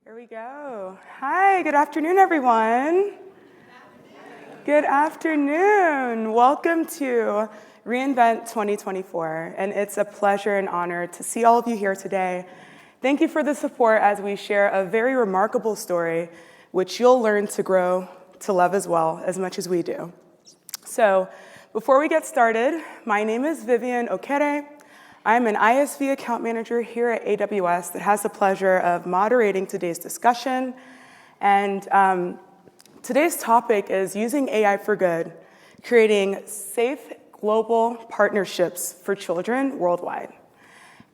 Here we go. Hi, good afternoon, everyone. Good afternoon. Welcome to reInvent 2024, and it's a pleasure and honor to see all of you here today. Thank you for the support as we share a very remarkable story, which you'll learn to grow to love as well, as much as we do. So, before we get started, my name is Vivian Okere. I'm an ISV account manager here at AWS that has the pleasure of moderating today's discussion. And today's topic is using AI for good, creating safe global partnerships for children worldwide.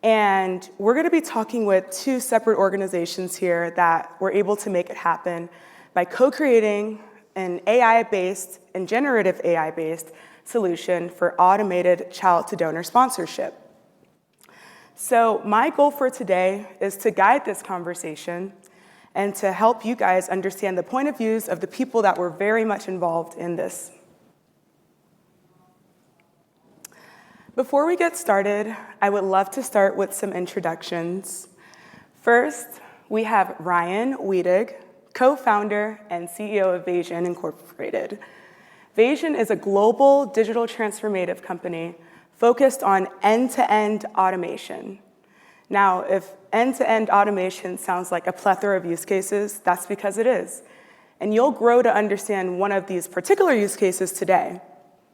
And we're going to be talking with two separate organizations here that were able to make it happen by co-creating an AI-based and generative AI-based solution for automated child-to-donor sponsorship. So my goal for today is to guide this conversation and to help you guys understand the point of views of the people that were very much involved in this. Before we get started, I would love to start with some introductions. First, we have Ryan Wiedig, co-founder and CEO of Vasion Incorporated. Vasion is a global digital transformative company focused on end-to-end automation. Now, if end-to-end automation sounds like a plethora of use cases, that's because it is. And you'll grow to understand one of these particular use cases today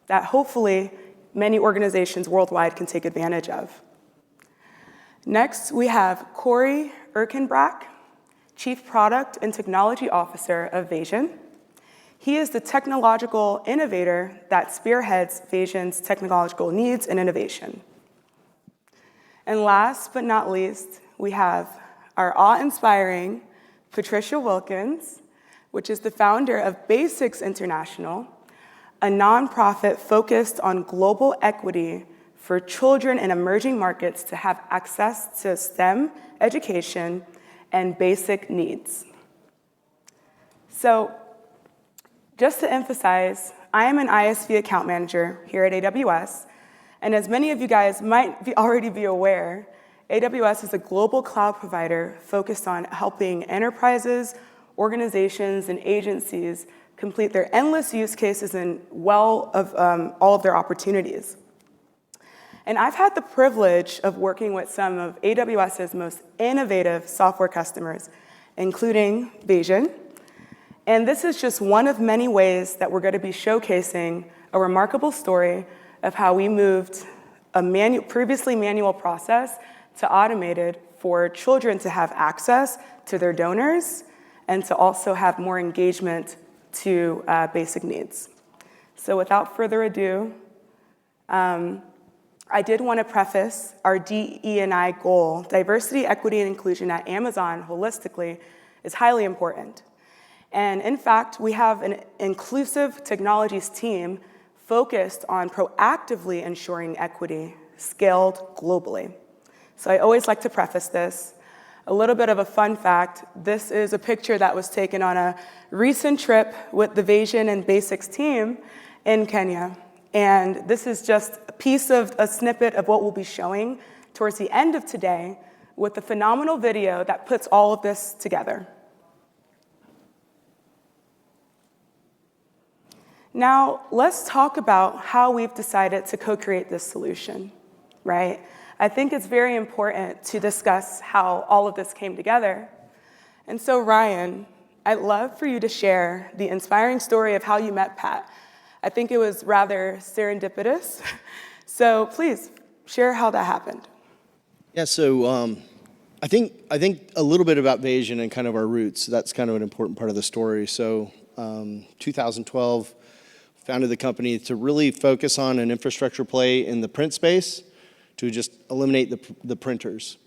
that hopefully many organizations worldwide can take advantage of. Next, we have Corey Erkenbrack, Chief Product and Technology Officer of Vasion. He is the technological innovator that spearheads Vasion's technological needs and innovation. And last but not least, we have our awe-inspiring Patricia Wilkins, which is the founder of Basics International, a nonprofit focused on global equity for children in emerging markets to have access to STEM education and basic needs. So, just to emphasize, I am an ISV account manager here at AWS, and as many of you guys might already be aware, AWS is a global cloud provider focused on helping enterprises, organizations, and agencies complete their endless use cases and well of all of their opportunities. And I've had the privilege of working with some of AWS's most innovative software customers, including Vasion. And this is just one of many ways that we're going to be showcasing a remarkable story of how we moved a previously manual process to automated for children to have access to their donors and to also have more engagement to basic needs. So without further ado, I did want to preface our DE&I goal. Diversity, equity, and inclusion at Amazon holistically is highly important. And in fact, we have an inclusive technologies team focused on proactively ensuring equity scaled globally. So I always like to preface this. A little bit of a fun fact, this is a picture that was taken on a recent trip with the Vasion and Basics team in Kenya. And this is just a snippet of what we'll be showing towards the end of today with the phenomenal video that puts all of this together. Now, let's talk about how we've decided to co-create this solution, right? I think it's very important to discuss how all of this came together. And so, Ryan, I'd love for you to share the inspiring story of how you met Pat. I think it was rather serendipitous. So please, share how that happened. Yeah, so I think a little bit about Vasion and kind of our roots. That's kind of an important part of the story. So 2012, founded the company to really focus on an infrastructure play in the print space to just eliminate the printers.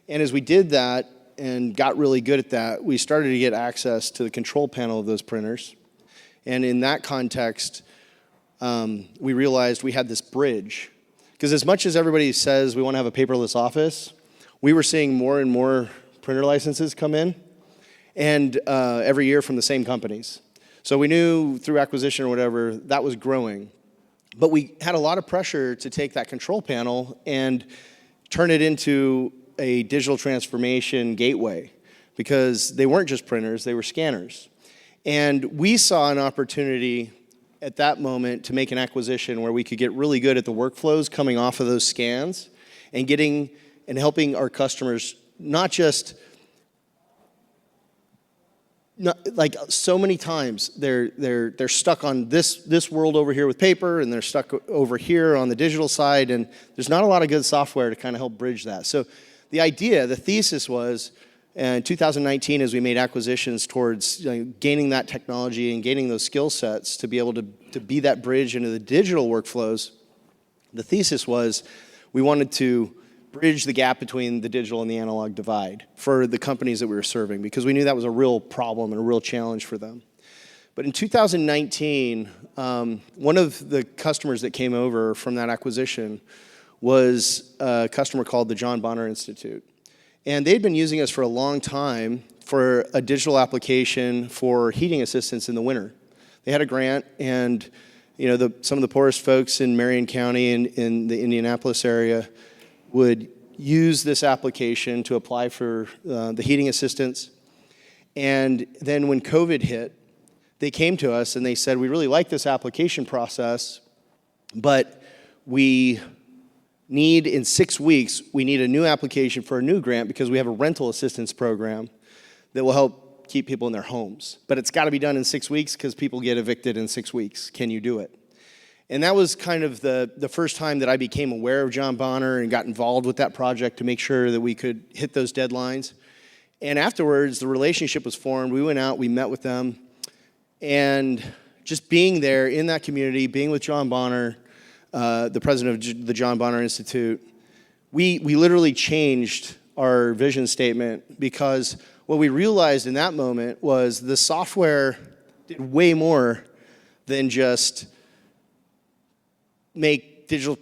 And as we did that and got really good at that, we started to get access to the control panel of those printers. And in that context, we realized we had this bridge. Because as much as everybody says we want to have a paperless office, we were seeing more and more printer licenses come in, and every year from the same companies. So we knew through acquisition or whatever, that was growing. But we had a lot of pressure to take that control panel and turn it into a digital transformation gateway because they weren't just printers, they were scanners. And we saw an opportunity at that moment to make an acquisition where we could get really good at the workflows coming off of those scans and helping our customers not just like so many times they're stuck on this world over here with paper, and they're stuck over here on the digital side, and there's not a lot of good software to kind of help bridge that. So the thesis was, in 2019, as we made acquisitions towards gaining that technology and gaining those skill sets to be able to be that bridge into the digital workflows, the thesis was we wanted to bridge the gap between the digital and the analog divide for the companies that we were serving, because we knew that was a real problem and a real challenge for them. But in 2019, one of the customers that came over from that acquisition was a customer called the John Bonner Institute. And they'd been using us for a long time for a digital application for heating assistance in the winter. They had a grant, and some of the poorest folks in Marion County and in the Indianapolis area would use this application to apply for the heating assistance. And then when COVID hit, they came to us and they said, we really like this application process, but we need, in 6 weeks, we need a new application for a new grant because we have a rental assistance program that will help keep people in their homes. But it's got to be done in 6 weeks because people get evicted in 6 weeks. Can you do it? And that was kind of the first time that I became aware of John Bonner and got involved with that project to make sure that we could hit those deadlines. And afterwards, the relationship was formed. We went out, we met with them, and just being there in that community, being with John Bonner, the president of the John Bonner Institute, we literally changed our vision statement, because what we realized in that moment was the software did way more than just make digital,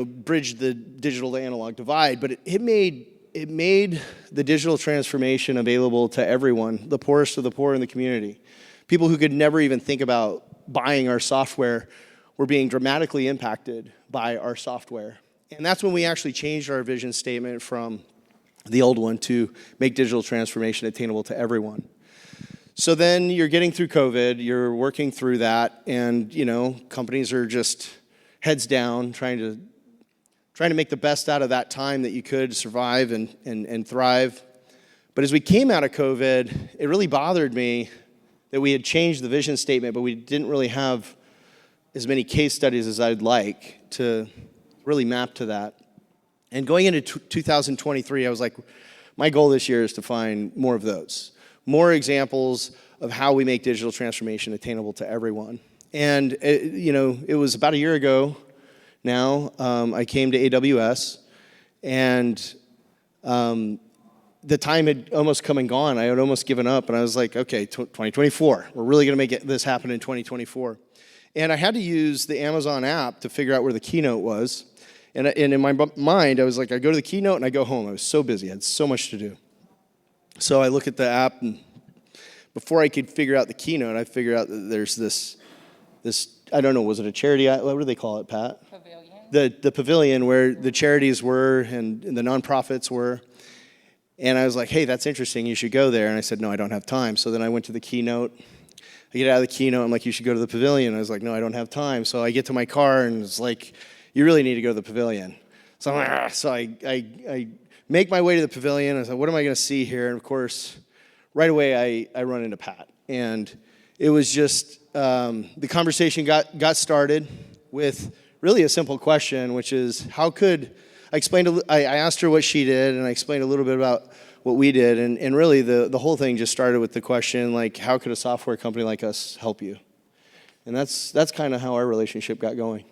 bridge the digital to analog divide, but it made the digital transformation available to everyone, the poorest of the poor in the community. People who could never even think about buying our software were being dramatically impacted by our software. And that's when we actually changed our vision statement from the old one to make digital transformation attainable to everyone. So then you're getting through COVID, you're working through that, and companies are just heads down, trying to make the best out of that time that you could survive and thrive. But as we came out of COVID, it really bothered me that we had changed the vision statement, but we didn't really have as many case studies as I'd like to really map to that. And going into 2023, I was like, my goal this year is to find more of those, more examples of how we make digital transformation attainable to everyone. And it was about a year ago now, I came to AWS, and the time had almost come and gone. I had almost given up, and I was like, okay, 2024, we're really going to make this happen in 2024. And I had to use the Amazon app to figure out where the keynote was. And in my mind, I was like, I go to the keynote and I go home. I was so busy, I had so much to do. So I look at the app, and before I could figure out the keynote, I figured out that there's this, I don't know, was it a charity? What do they call it, Pat? Pavilion. The pavilion where the charities were and the nonprofits were. And I was like, hey, that's interesting, you should go there. And I said, no, I don't have time. So then I went to the keynote. I get out of the keynote, I'm like, you should go to the pavilion. I was like, no, I don't have time. So I get to my car, and it's like, you really need to go to the pavilion. So I'm like, so I make my way to the pavilion. I was like, what am I going to see here? And of course, right away, I run into Pat. And it was just, the conversation got started with really a simple question, which is, how could, I asked her what she did, and I explained a little bit about what we did, and really the whole thing just started with the question, like, how could a software company like us help you? And that's kind of how our relationship got going.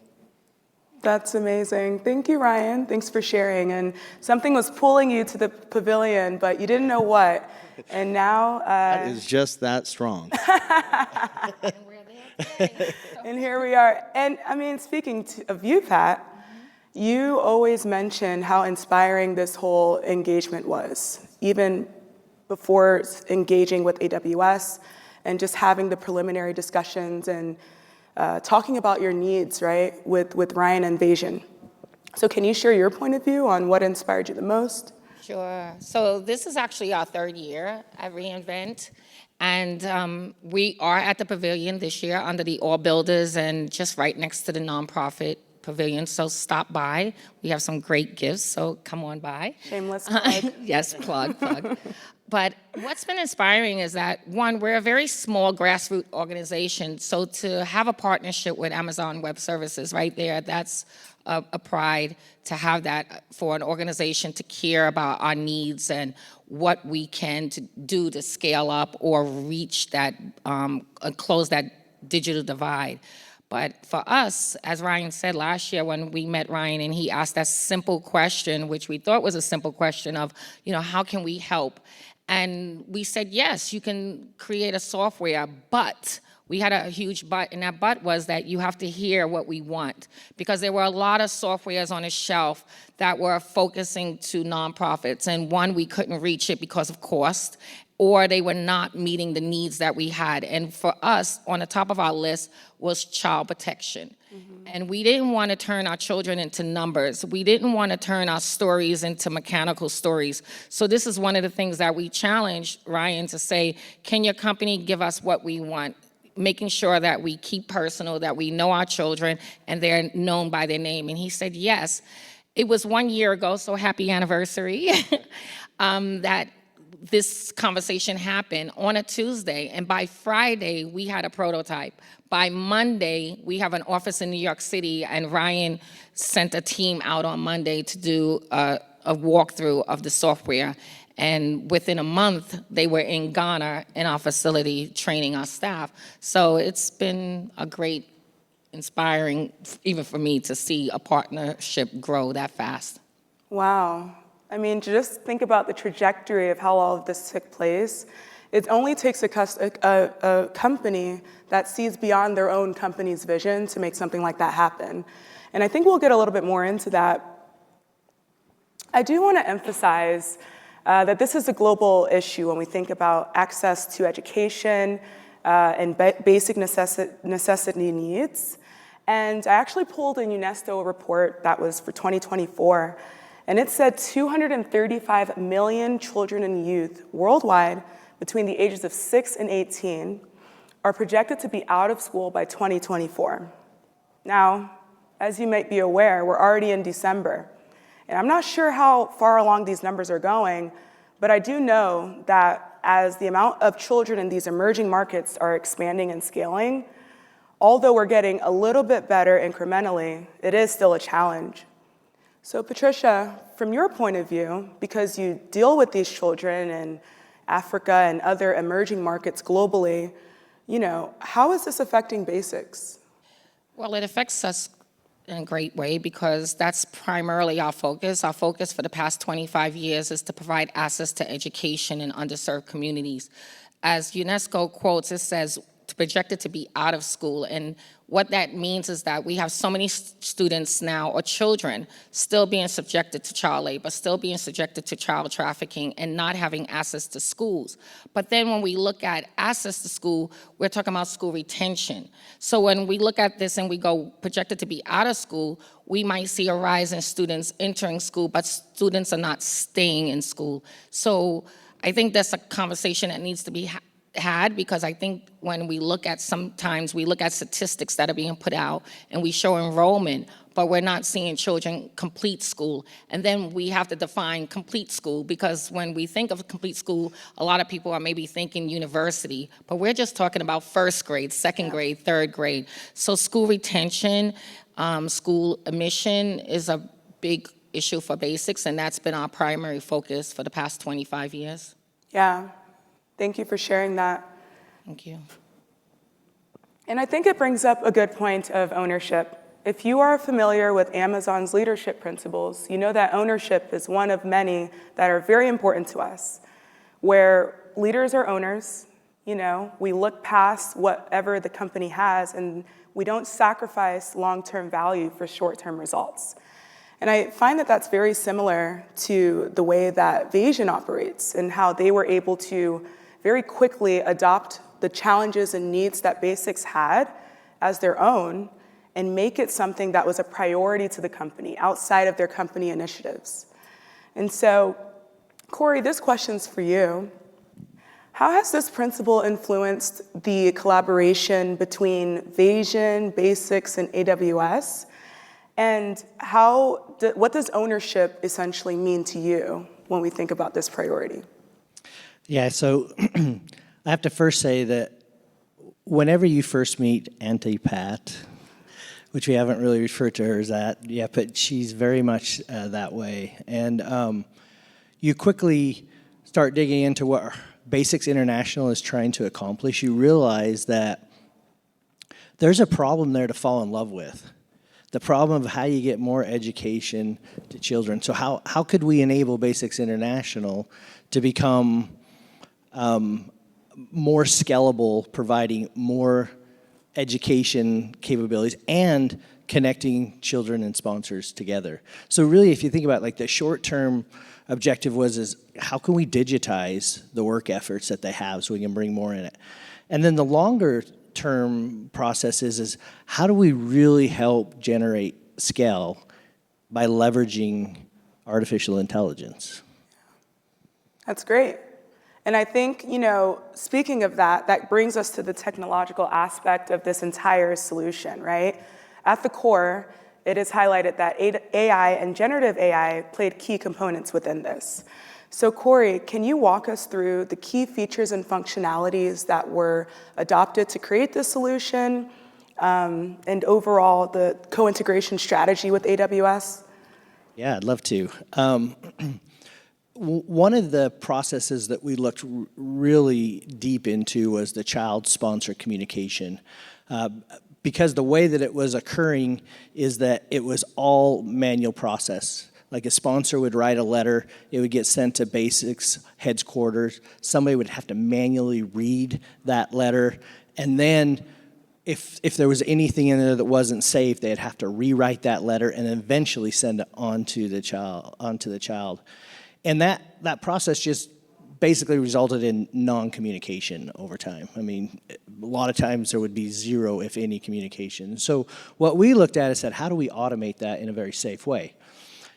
That's amazing. Thank you, Ryan. Thanks for sharing. And something was pulling you to the pavilion, but you didn't know what. And now... that is just that strong. And we're there today. And here we are. And I mean, speaking of you, Pat, you always mention how inspiring this whole engagement was, even before engaging with AWS and just having the preliminary discussions and talking about your needs, right, with Ryan and Vasion. So can you share your point of view on what inspired you the most? Sure. So this is actually our third year at reInvent. And we are at the pavilion this year under the All Builders and just right next to the nonprofit pavilion. So stop by. We have some great gifts, so come on by. Shameless plug. Yes, plug. But what's been inspiring is that, one, we're a very small grassroots organization. So to have a partnership with Amazon Web Services right there, that's a pride to have that for an organization to care about our needs and what we can to do to scale up or reach that, close that digital divide. But for us, as Ryan said last year when we met Ryan and he asked that simple question, which we thought was a simple question of, how can we help? And we said, yes, you can create a software, but we had a huge but, and that but was that you have to hear what we want, because there were a lot of softwares on the shelf that were focusing to nonprofits, and one, we couldn't reach it because of cost, or they were not meeting the needs that we had. And for us, on the top of our list was child protection. And we didn't want to turn our children into numbers. We didn't want to turn our stories into mechanical stories. So this is one of the things that we challenged Ryan to say, can your company give us what we want? Making sure that we keep personal, that we know our children, and they're known by their name. And he said yes. It was 1 year ago, so happy anniversary, that this conversation happened on a Tuesday, and by Friday, we had a prototype. By Monday, we have an office in New York City, and Ryan sent a team out on Monday to do a walkthrough of the software. And within a month, they were in Ghana in our facility training our staff. So it's been a great, inspiring, even for me, to see a partnership grow that fast. Wow. I mean, just think about the trajectory of how all of this took place. It only takes a company that sees beyond their own company's vision to make something like that happen. And I think we'll get a little bit more into that. I do want to emphasize that this is a global issue when we think about access to education and basic necessity needs. And I actually pulled a UNESCO report that was for 2024, and it said 235 million children and youth worldwide between the ages of 6 and 18 are projected to be out of school by 2024. Now, as you might be aware, we're already in December. And I'm not sure how far along these numbers are going, but I do know that as the amount of children in these emerging markets are expanding and scaling, although we're getting a little bit better incrementally, it is still a challenge. So Patricia, from your point of view, because you deal with these children in Africa and other emerging markets globally, how is this affecting basics? Well, it affects us in a great way because that's primarily our focus. Our focus for the past 25 years is to provide access to education in underserved communities. As UNESCO quotes, it says, projected to be out of school. And what that means is that we have so many students now, or children, still being subjected to child labor, still being subjected to child trafficking, and not having access to schools. But then when we look at access to school, we're talking about school retention. So when we look at this and we go projected to be out of school, we might see a rise in students entering school, but students are not staying in school. So I think that's a conversation that needs to be had, because I think when we look at, sometimes we look at statistics that are being put out and we show enrollment, but we're not seeing children complete school. And then we have to define complete school, because when we think of complete school, a lot of people are maybe thinking university, but we're just talking about first grade, second grade, third grade. So school retention, school admission is a big issue for basics, and that's been our primary focus for the past 25 years. Yeah. Thank you for sharing that. Thank you. And I think it brings up a good point of ownership. If you are familiar with Amazon's leadership principles, you know that ownership is one of many that are very important to us, where leaders are owners. We look past whatever the company has, and we don't sacrifice long-term value for short-term results. And I find that that's very similar to the way that Vasion operates and how they were able to very quickly adopt the challenges and needs that Basics had as their own and make it something that was a priority to the company outside of their company initiatives. And so Corey, this question's for you. How has this principle influenced the collaboration between Vasion, Basics, and AWS? And what does ownership essentially mean to you when we think about this priority? Yeah, so I have to first say that whenever you first meet Auntie Pat, which we haven't really referred to her as that yet, but she's very much that way. And you quickly start digging into what Basics International is trying to accomplish. You realize that there's a problem there to fall in love with. The problem of how you get more education to children. So how could we enable Basics International to become more scalable, providing more education capabilities and connecting children and sponsors together? So really, if you think about like the short-term objective is how can we digitize the work efforts that they have so we can bring more in it? And then the longer term process is how do we really help generate scale by leveraging artificial intelligence? That's great. And I think, speaking of that, that brings us to the technological aspect of this entire solution, right? At the core, it is highlighted that AI and generative AI played key components within this. So Corey, can you walk us through the key features and functionalities that were adopted to create this solution, and overall the co-integration strategy with AWS? Yeah, I'd love to. One of the processes that we looked really deep into was the child-sponsor communication. Because the way that it was occurring is that it was all manual process. Like a sponsor would write a letter, it would get sent to Basics headquarters. Somebody would have to manually read that letter, and then if there was anything in there that wasn't safe, they'd have to rewrite that letter and eventually send it onto the child. And that process just basically resulted in non-communication over time. I mean, a lot of times there would be zero, if any, communication. So what we looked at is said, how do we automate that in a very safe way?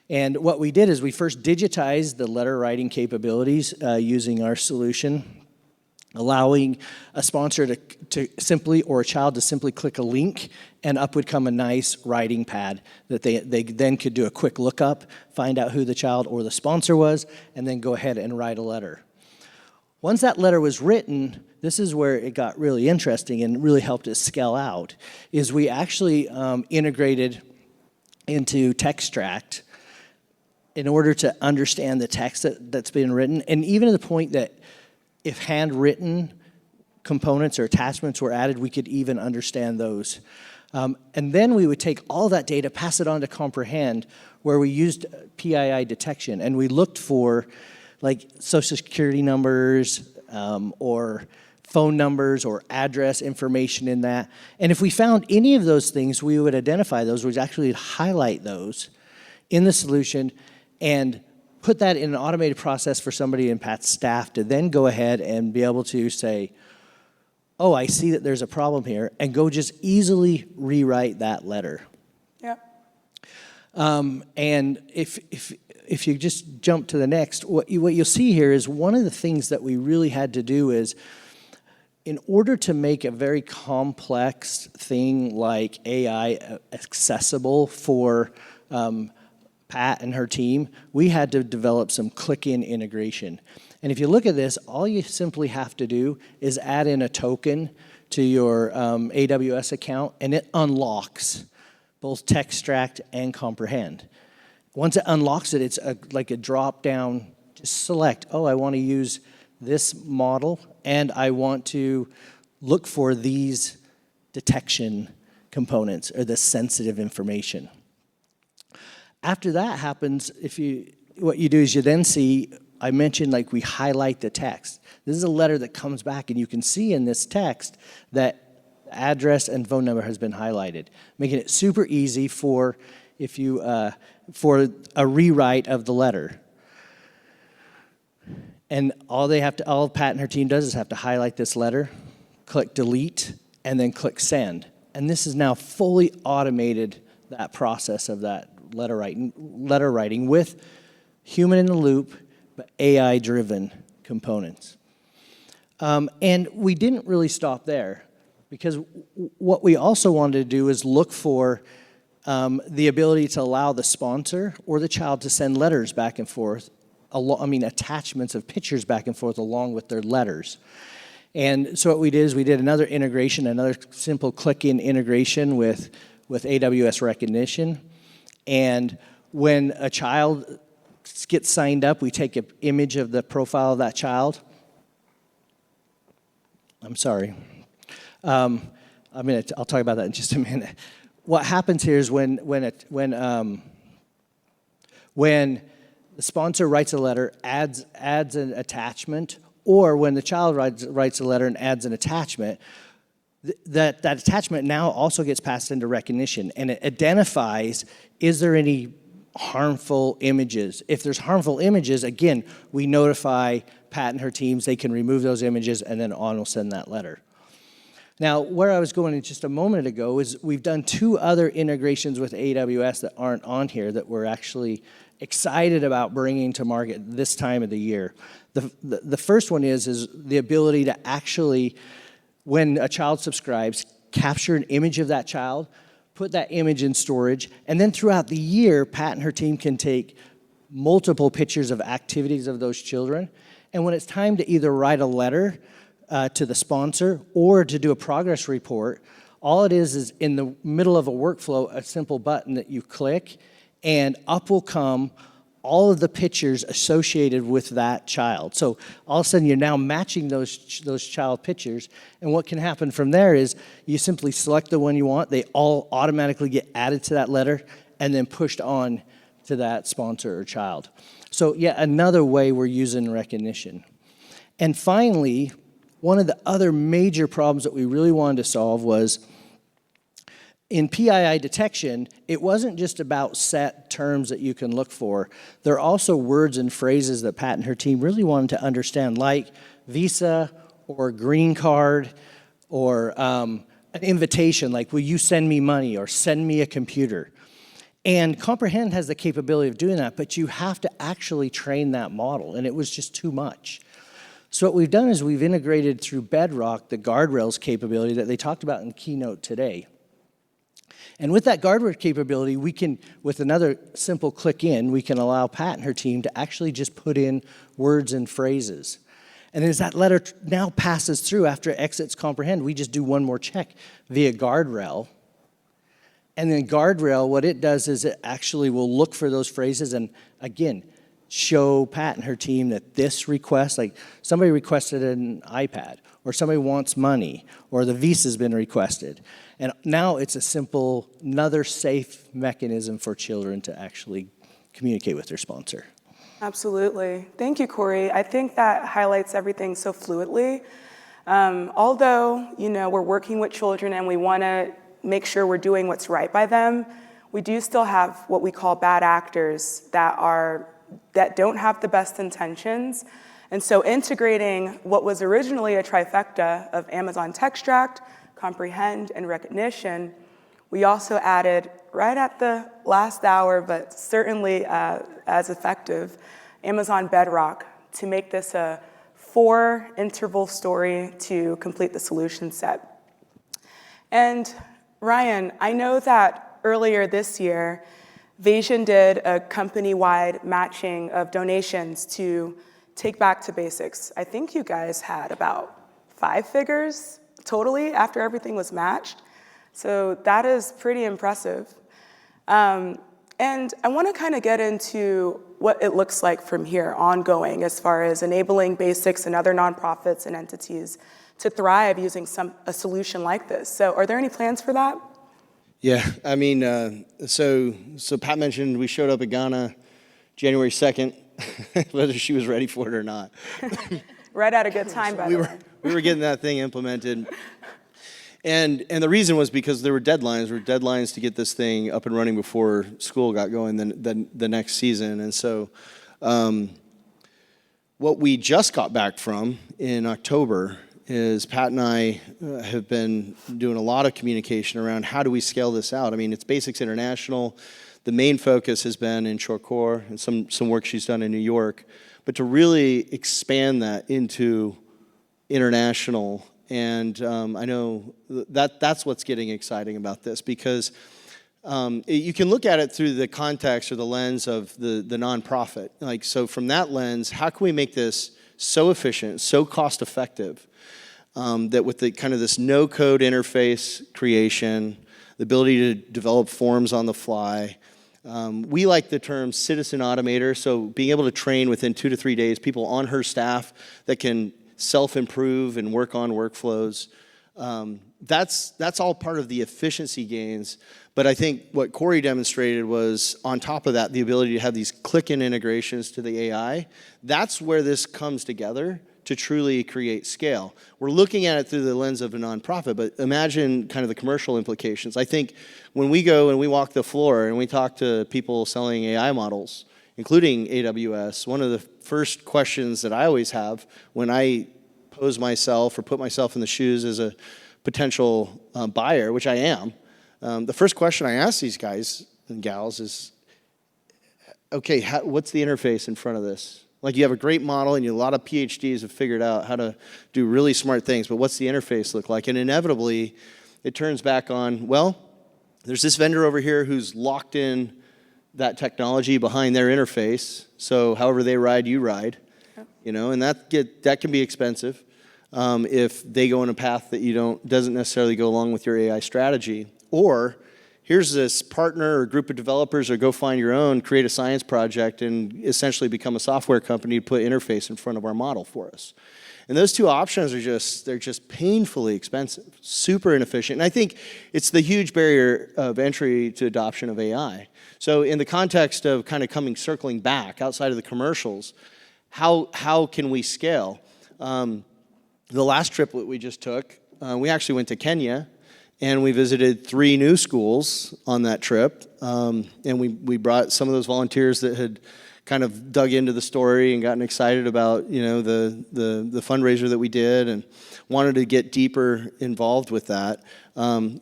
And what we did is we first digitized the letter writing capabilities using our solution, allowing a sponsor to simply, or a child to simply click a link, and up would come a nice writing pad that they then could do a quick lookup, find out who the child or the sponsor was, and then go ahead and write a letter. Once that letter was written, this is where it got really interesting and really helped us scale out, is we actually integrated into Textract in order to understand the text that's been written, and even to the point that if handwritten components or attachments were added, we could even understand those. And then we would take all that data, pass it on to Comprehend, where we used PII detection, and we looked for like social security numbers or phone numbers or address information in that. And if we found any of those things, we would identify those, we'd actually highlight those in the solution and put that in an automated process for somebody in Pat's staff to then go ahead and be able to say, oh, I see that there's a problem here, and go just easily rewrite that letter. Yeah. And if you just jump to the next, what you'll see here is one of the things that we really had to do is, in order to make a very complex thing like AI accessible for Pat and her team, we had to develop some click-in integration. And if you look at this, all you simply have to do is add in a token to your AWS account, and it unlocks both Textract and Comprehend. Once it unlocks it, it's like a drop-down, just select, oh, I want to use this model, and I want to look for these detection components or the sensitive information. After that happens, what you do is you then see, I mentioned like we highlight the text. This is a letter that comes back, and you can see in this text that address and phone number has been highlighted, making it super easy for for a rewrite of the letter. And all Pat and her team does is have to highlight this letter, click delete, and then click send. And this is now fully automated, that process of that letter writing with human in the loop, but AI-driven components. And we didn't really stop there, because what we also wanted to do is look for the ability to allow the sponsor or the child to send letters back and forth, attachments of pictures back and forth along with their letters. And so what we did is we did another integration, another simple click-in integration with AWS recognition. And when a child gets signed up, we take an image of the profile of that child. I'm sorry. I'll talk about that in just a minute. What happens here is when the sponsor writes a letter, adds an attachment, or when the child writes a letter and adds an attachment, that attachment now also gets passed into recognition, and it identifies, is there any harmful images? If there's harmful images, again, we notify Pat and her teams, they can remove those images, and then on will send that letter. Now, where I was going just a moment ago is we've done 2 other integrations with AWS that aren't on here that we're actually excited about bringing to market this time of the year. The first one is the ability to actually, when a child subscribes, capture an image of that child, put that image in storage, and then throughout the year, Pat and her team can take multiple pictures of activities of those children. And when it's time to either write a letter to the sponsor or to do a progress report, all it is in the middle of a workflow, a simple button that you click, and up will come all of the pictures associated with that child. So all of a sudden you're now matching those child pictures, and what can happen from there is you simply select the one you want, they all automatically get added to that letter and then pushed on to that sponsor or child. So yeah, another way we're using recognition. And finally, one of the other major problems that we really wanted to solve was in PII detection, it wasn't just about set terms that you can look for. There are also words and phrases that Pat and her team really wanted to understand, like visa or green card or an invitation, like, will you send me money or send me a computer? And Comprehend has the capability of doing that, but you have to actually train that model, and it was just too much. So what we've done is we've integrated through Bedrock the guardrails capability that they talked about in Keynote today. And with that guardrail capability, we can, with another simple click in, we can allow Pat and her team to actually just put in words and phrases. And as that letter now passes through after it exits Comprehend, we just do one more check via guardrail. And then guardrail, what it does is it actually will look for those phrases and, again, show Pat and her team that this request, like somebody requested an iPad, or somebody wants money, or the visa's been requested. And now it's a simple, another safe mechanism for children to actually communicate with their sponsor. Absolutely. Thank you, Corey. I think that highlights everything so fluidly. Although, we're working with children and we want to make sure we're doing what's right by them, we do still have what we call bad actors that don't have the best intentions. And so integrating what was originally a trifecta of Amazon Textract, Comprehend, and Recognition, we also added, right at the last hour, but certainly as effective, Amazon Bedrock to make this a 4-interval story to complete the solution set. And Ryan, I know that earlier this year, Vasion did a company-wide matching of donations to Take Back to Basics. I think you guys had about 5 figures totally after everything was matched. So that is pretty impressive. And I want to kind of get into what it looks like from here ongoing as far as enabling Basics and other nonprofits and entities to thrive using a solution like this. So are there any plans for that? Yeah, I mean, so Pat mentioned we showed up at Ghana January 2nd, whether she was ready for it or not. Right at a good time, by the way. We were getting that thing implemented. And the reason was because there were deadlines to get this thing up and running before school got going the next season. And so what we just got back from in October is Pat and I have been doing a lot of communication around how do we scale this out. I mean, it's Basics International. The main focus has been in Shortcore and some work she's done in New York. but to really expand that into international. And I know that's what's getting exciting about this, because you can look at it through the context or the lens of the nonprofit. Like, so from that lens, how can we make this so efficient, so cost effective, that with the kind of this no-code interface creation, the ability to develop forms on the fly, we like the term citizen automator, so being able to train within 2 to 3 days people on her staff that can self-improve and work on workflows. That's all part of the efficiency gains. But I think what Corey demonstrated was, on top of that, the ability to have these click-in integrations to the AI. That's where this comes together to truly create scale. We're looking at it through the lens of a nonprofit, but imagine kind of the commercial implications. I think when we go and we walk the floor and we talk to people selling AI models, including AWS, one of the first questions that I always have when I pose myself or put myself in the shoes as a potential buyer, which I am, the first question I ask these guys and gals is, okay, what's the interface in front of this? Like, you have a great model and a lot of PhDs have figured out how to do really smart things, but what's the interface look like? And inevitably, it turns back on, well, there's this vendor over here who's locked in that technology behind their interface, so however they ride, you ride, you know, and that can be expensive if they go in a path that doesn't necessarily go along with your AI strategy. Or here's this partner or group of developers, or go find your own, create a science project, and essentially become a software company to put interface in front of our model for us. And those two options they're just painfully expensive, super inefficient. And I think it's the huge barrier of entry to adoption of AI. So in the context of kind of circling back outside of the commercials, how can we scale? The last trip that we just took, we actually went to Kenya, and we visited 3 new schools on that trip. And we brought some of those volunteers that had kind of dug into the story and gotten excited about, you know, the fundraiser that we did, and wanted to get deeper involved with that.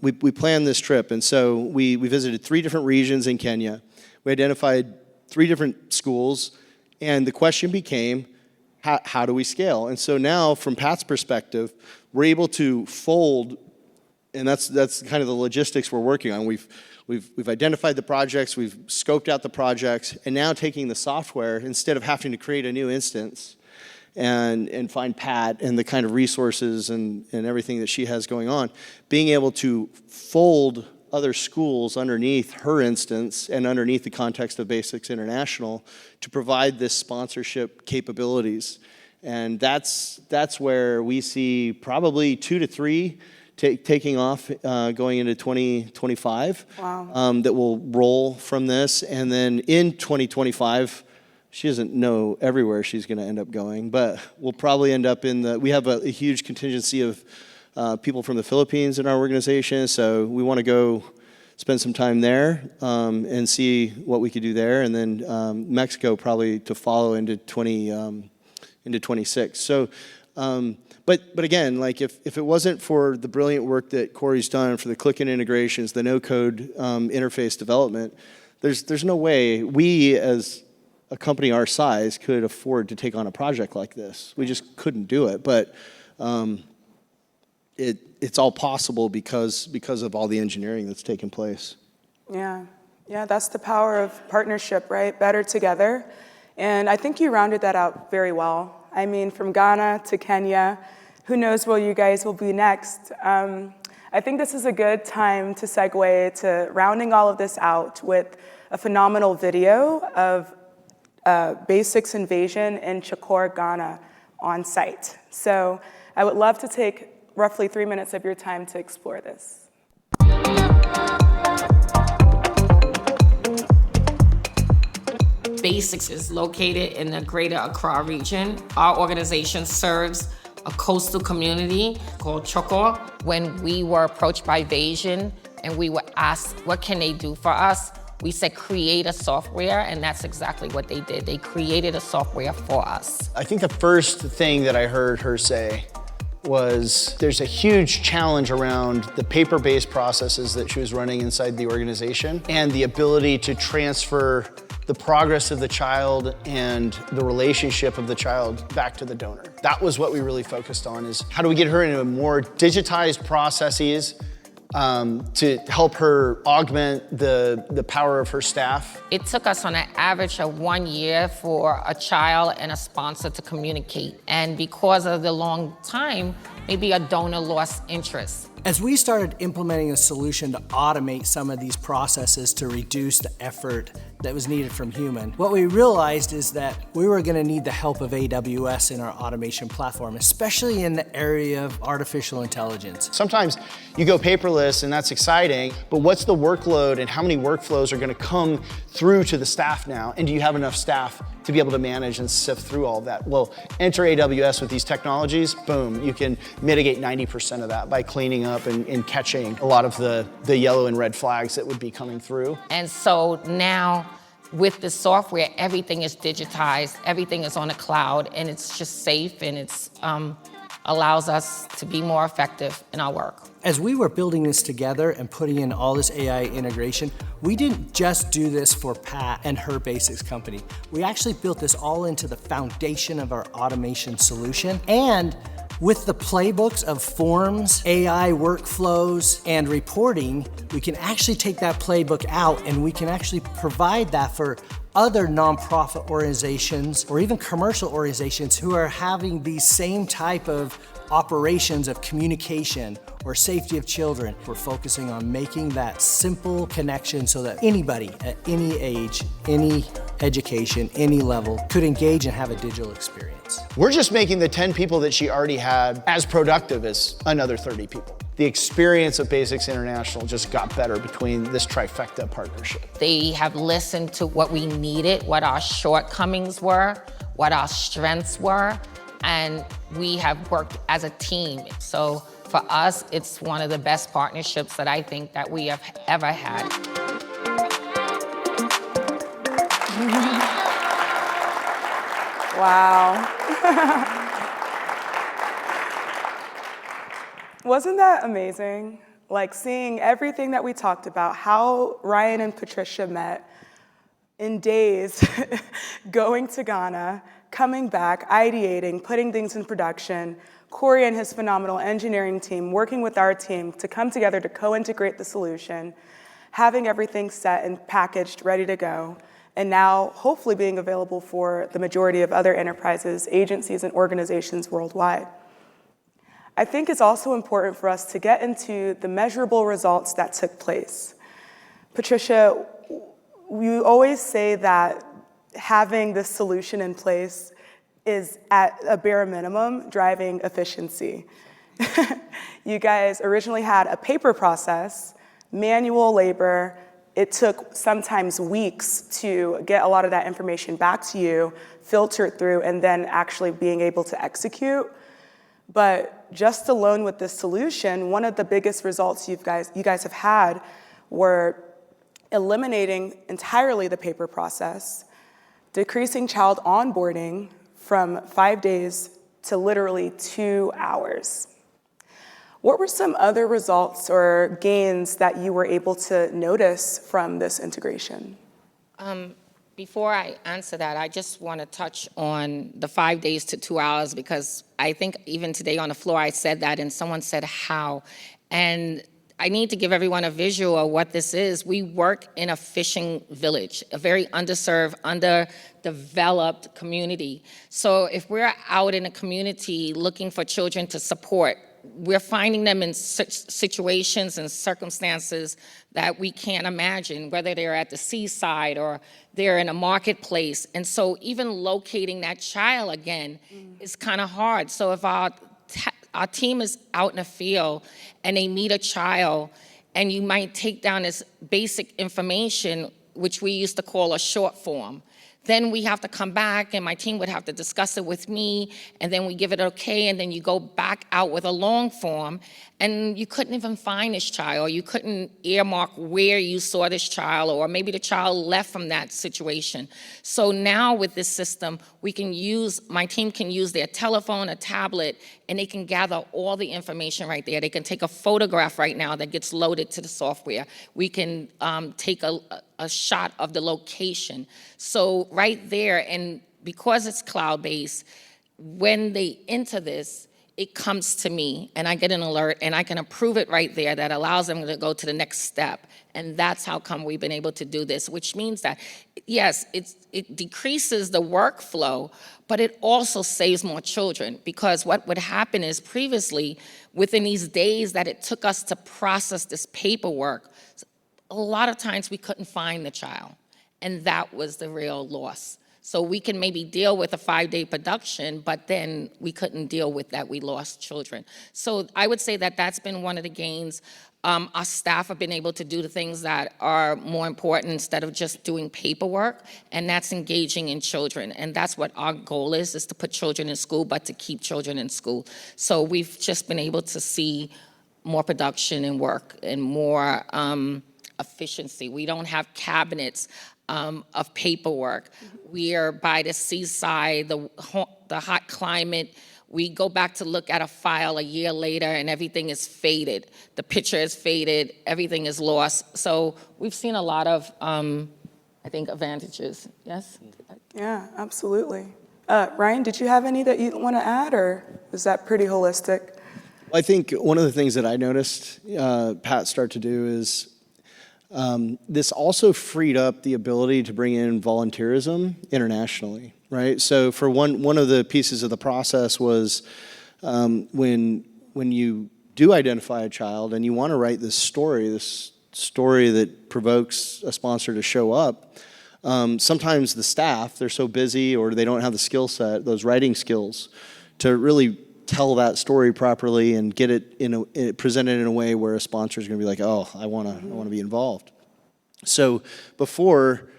We planned this trip, and so we visited 3 different regions in Kenya. We identified 3 different schools, and the question became, how do we scale? And so now, from Pat's perspective, we're able to fold, and that's kind of the logistics we're working on. We've identified the projects, we've scoped out the projects, and now taking the software, instead of having to create a new instance and find Pat and the kind of resources and everything that she has going on, being able to fold other schools underneath her instance and underneath the context of Basics International to provide this sponsorship capabilities. And that's where we see probably 2 to 3 taking off going into 2025. Wow. That will roll from this. And then in 2025, she doesn't know everywhere she's going to end up going, but we'll probably end up we have a huge contingency of people from the Philippines in our organization, so we want to go spend some time there and see what we could do there, and then Mexico probably to follow into 26. So, but again, like if it wasn't for the brilliant work that Corey's done for the click-in integrations, the no-code interface development, there's no way we as a company our size could afford to take on a project like this. We just couldn't do it, but it's all possible because of all the engineering that's taken place. Yeah, that's the power of partnership, right? Better together. And I think you rounded that out very well. I mean, from Ghana to Kenya, who knows where you guys will be next. I think this is a good time to segue to rounding all of this out with a phenomenal video of Basics Vasion in Chakor, Ghana on site. So I would love to take roughly 3 minutes of your time to explore this. Basics is located in the greater Accra region. Our organization serves a coastal community called Chakor. When we were approached by Vasion and we were asked, what can they do for us? We said, create a software, and that's exactly what they did. They created a software for us. I think the first thing that I heard her say was there's a huge challenge around the paper-based processes that she was running inside the organization and the ability to transfer the progress of the child and the relationship of the child back to the donor. That was what we really focused on, is how do we get her into more digitized processes to help her augment the power of her staff. It took us on an average of 1 year for a child and a sponsor to communicate. And because of the long time, maybe a donor lost interest. As we started implementing a solution to automate some of these processes to reduce the effort that was needed from human, what we realized is that we were going to need the help of AWS in our automation platform, especially in the area of artificial intelligence. Sometimes you go paperless and that's exciting, but what's the workload and how many workflows are going to come through to the staff now? And do you have enough staff to be able to manage and sift through all of that? Well, enter AWS with these technologies, boom, you can mitigate 90% of that by cleaning up and catching a lot of the yellow and red flags that would be coming through. And so now with the software, everything is digitized, everything is on the cloud, and it's just safe, and it's allows us to be more effective in our work. As we were building this together and putting in all this AI integration, we didn't just do this for Pat and her basics company. We actually built this all into the foundation of our automation solution. And with the playbooks of forms, AI workflows, and reporting, we can actually take that playbook out and we can actually provide that for other nonprofit organizations or even commercial organizations who are having these same type of operations of communication or safety of children. We're focusing on making that simple connection so that anybody at any age, any education, any level could engage and have a digital experience. We're just making the 10 people that she already had as productive as another 30 people. The experience of Basics International just got better between this trifecta partnership. They have listened to what we needed, what our shortcomings were, what our strengths were, and we have worked as a team. So for us, it's one of the best partnerships that I think that we have ever had. Wow. Wasn't that amazing? Like seeing everything that we talked about, how Ryan and Patricia met in days, going to Ghana, coming back, ideating, putting things in production, Corey and his phenomenal engineering team working with our team to come together to co-integrate the solution, having everything set and packaged, ready to go, and now hopefully being available for the majority of other enterprises, agencies, and organizations worldwide. I think it's also important for us to get into the measurable results that took place. Patricia, we always say that having this solution in place is at a bare minimum driving efficiency. You guys originally had a paper process, manual labor. It took sometimes weeks to get a lot of that information back to you, filter it through, and then actually being able to execute. But just alone with this solution, one of the biggest results you guys have had were eliminating entirely the paper process, decreasing child onboarding from 5 days to literally 2 hours. What were some other results or gains that you were able to notice from this integration? Before I answer that, I just want to touch on the 5 days to 2 hours, because I think even today on the floor I said that and someone said how. And I need to give everyone a visual of what this is. We work in a fishing village, a very underserved, underdeveloped community. So if we're out in a community looking for children to support, we're finding them in situations and circumstances that we can't imagine, whether they're at the seaside or they're in a marketplace. And so even locating that child again is kind of hard. So if our team is out in the field and they meet a child, and you might take down this basic information, which we used to call a short form. Then we have to come back, and my team would have to discuss it with me, and then we give it okay, and then you go back out with a long form, and you couldn't even find this child, or you couldn't earmark where you saw this child, or maybe the child left from that situation. So now with this system, my team can use their telephone, a tablet, and they can gather all the information right there. They can take a photograph right now that gets loaded to the software. We can take a shot of the location. So right there, and because it's cloud-based, when they enter this, it comes to me and I get an alert and I can approve it right there that allows them to go to the next step. And that's how come we've been able to do this, which means that, yes, it decreases the workflow, but it also saves more children, because what would happen is previously, within these days that it took us to process this paperwork, a lot of times we couldn't find the child, and that was the real loss. So we can maybe deal with a 5-day production, but then we couldn't deal with that. We lost children. So I would say that that's been one of the gains. Our staff have been able to do the things that are more important instead of just doing paperwork, and that's engaging in children. And that's what our goal is to put children in school, but to keep children in school. So we've just been able to see more production and work and more efficiency. We don't have cabinets of paperwork. We are by the seaside, the hot climate. We go back to look at a file a year later and everything is faded. The picture is faded, everything is lost. So we've seen a lot of, I think, advantages. Yes? Yeah, absolutely. Ryan, did you have any that you want to add, or is that pretty holistic? I think one of the things that I noticed Pat start to do is this also freed up the ability to bring in volunteerism internationally, right? So for one of the pieces of the process was when you do identify a child and you want to write this story that provokes a sponsor to show up, sometimes the staff, they're so busy or they don't have the skill set, those writing skills, to really tell that story properly and get it presented in a way where a sponsor is going to be like, oh, I want to be involved. So before,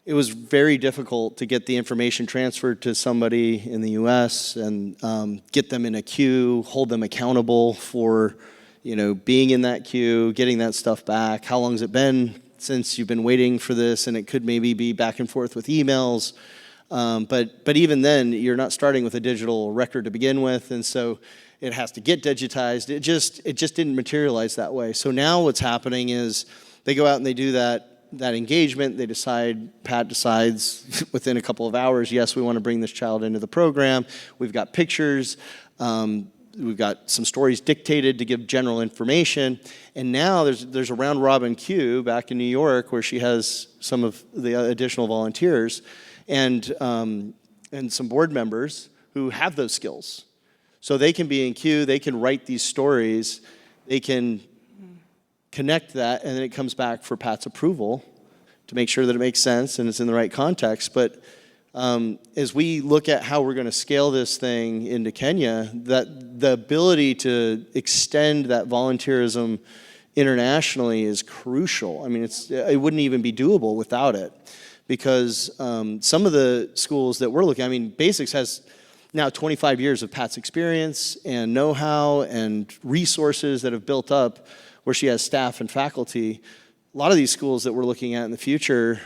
it was very difficult to get the information transferred to somebody in the U.S. and get them in a queue, hold them accountable for, being in that queue, getting that stuff back. How long has it been since you've been waiting for this? And it could maybe be back and forth with emails. But even then, you're not starting with a digital record to begin with, and so it has to get digitized. It just didn't materialize that way. So now what's happening is they go out and they do that engagement. They decide, Pat decides within a couple of hours, yes, we want to bring this child into the program. We've got pictures. We've got some stories dictated to give general information. And now there's a round robin queue back in New York where she has some of the additional volunteers and some board members who have those skills. So they can be in queue, they can write these stories, they can connect that, and then it comes back for Pat's approval to make sure that it makes sense and it's in the right context. But as we look at how we're going to scale this thing into Kenya, that the ability to extend that volunteerism internationally is crucial. I mean, it wouldn't even be doable without it. Because some of the schools that we're looking at, I mean, Basics has now 25 years of Pat's experience and know-how and resources that have built up where she has staff and faculty. A lot of these schools that we're looking at in the future,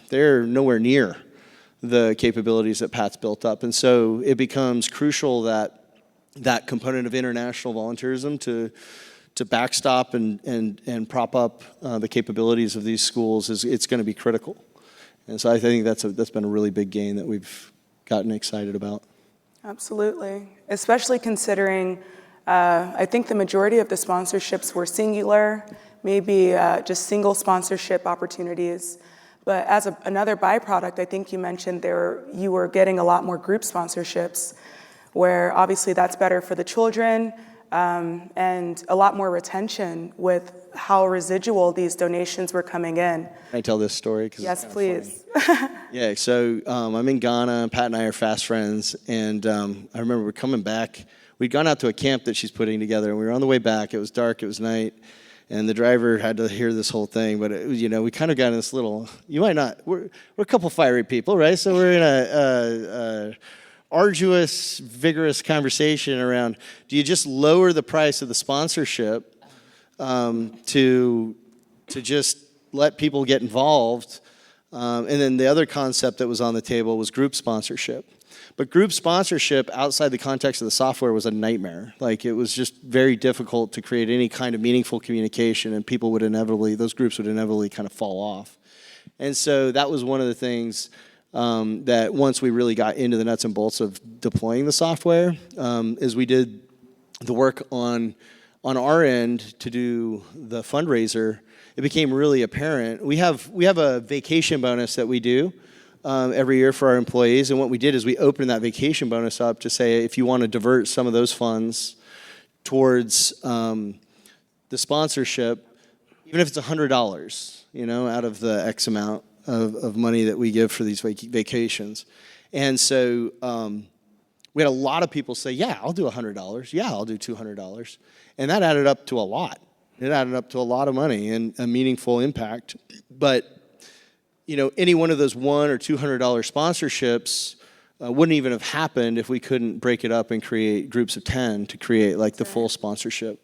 they're nowhere near the capabilities that Pat's built up. And so it becomes crucial that component of international volunteerism to backstop and prop up the capabilities of these schools it's going to be critical. And so I think that's been a really big gain that we've gotten excited about. Absolutely, especially considering I think the majority of the sponsorships were singular, maybe just single sponsorship opportunities. But as another byproduct, I think you mentioned you were getting a lot more group sponsorships, where obviously that's better for the children, and a lot more retention with how residual these donations were coming in. Can I tell this story? Yes, please. Yeah, so I'm in Ghana. Pat and I are fast friends, and I remember we're coming back. We'd gone out to a camp that she's putting together, and we were on the way back. It was dark. It was night, and the driver had to hear this whole thing. But it was, we kind of got in this little. You might not. We're a couple fiery people, right? So we're in a arduous, vigorous conversation around, do you just lower the price of the sponsorship to just let people get involved? And then the other concept that was on the table was group sponsorship. But group sponsorship outside the context of the software was a nightmare. Like, it was just very difficult to create any kind of meaningful communication, and those groups would inevitably kind of fall off. And so that was one of the things that once we really got into the nuts and bolts of deploying the software, is we did the work on our end to do the fundraiser. It became really apparent. We have a vacation bonus that we do every year for our employees, and what we did is we opened that vacation bonus up to say, if you want to divert some of those funds towards the sponsorship, even if it's $100, out of the X amount of money that we give for these vacations. And so we had a lot of people say, yeah, I'll do $100. Yeah, I'll do $200. And that added up to a lot. It added up to a lot of money and a meaningful impact. But, any one of those $100 or $200 sponsorships wouldn't even have happened if we couldn't break it up and create groups of 10 to create like the full sponsorship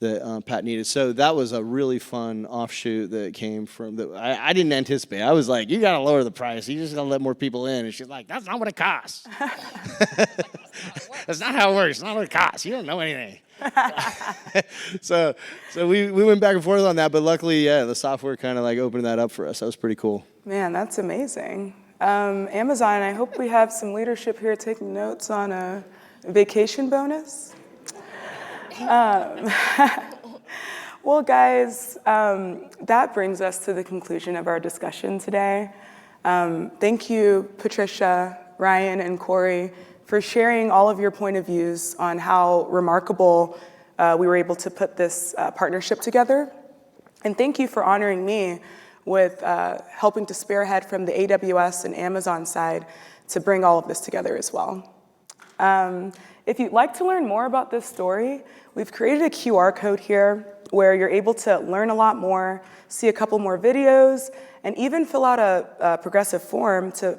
that Pat needed. So that was a really fun offshoot that came from that. I didn't anticipate. I was like, you got to lower the price. You just got to let more people in. And she's like, that's not what it costs. That's not how it works. It's not what it costs. You don't know anything. So we went back and forth on that, but luckily, the software kind of like opened that up for us. That was pretty cool. Man, that's amazing. Amazon, I hope we have some leadership here taking notes on a vacation bonus. Well, guys, that brings us to the conclusion of our discussion today. Thank you, Patricia, Ryan, and Corey, for sharing all of your point of views on how remarkable we were able to put this partnership together. And thank you for honoring me with helping to spearhead from the AWS and Amazon side to bring all of this together as well. If you'd like to learn more about this story, we've created a QR code here where you're able to learn a lot more, see a couple more videos, and even fill out a progressive form to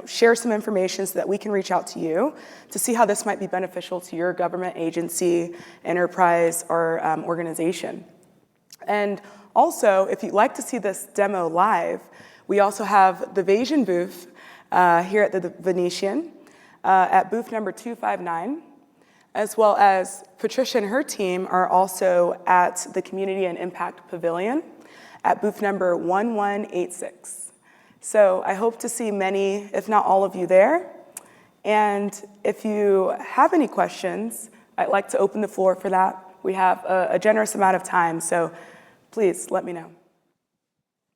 share some information so that we can reach out to you to see how this might be beneficial to your government agency, enterprise, or organization. And also, if you'd like to see this demo live, we also have the Vasion booth here at the Venetian at booth number 259, as well as Patricia and her team are also at the Community and Impact Pavilion at booth number 1186. So I hope to see many, if not all of you there. And if you have any questions, I'd like to open the floor for that. We have a generous amount of time, so please let me know.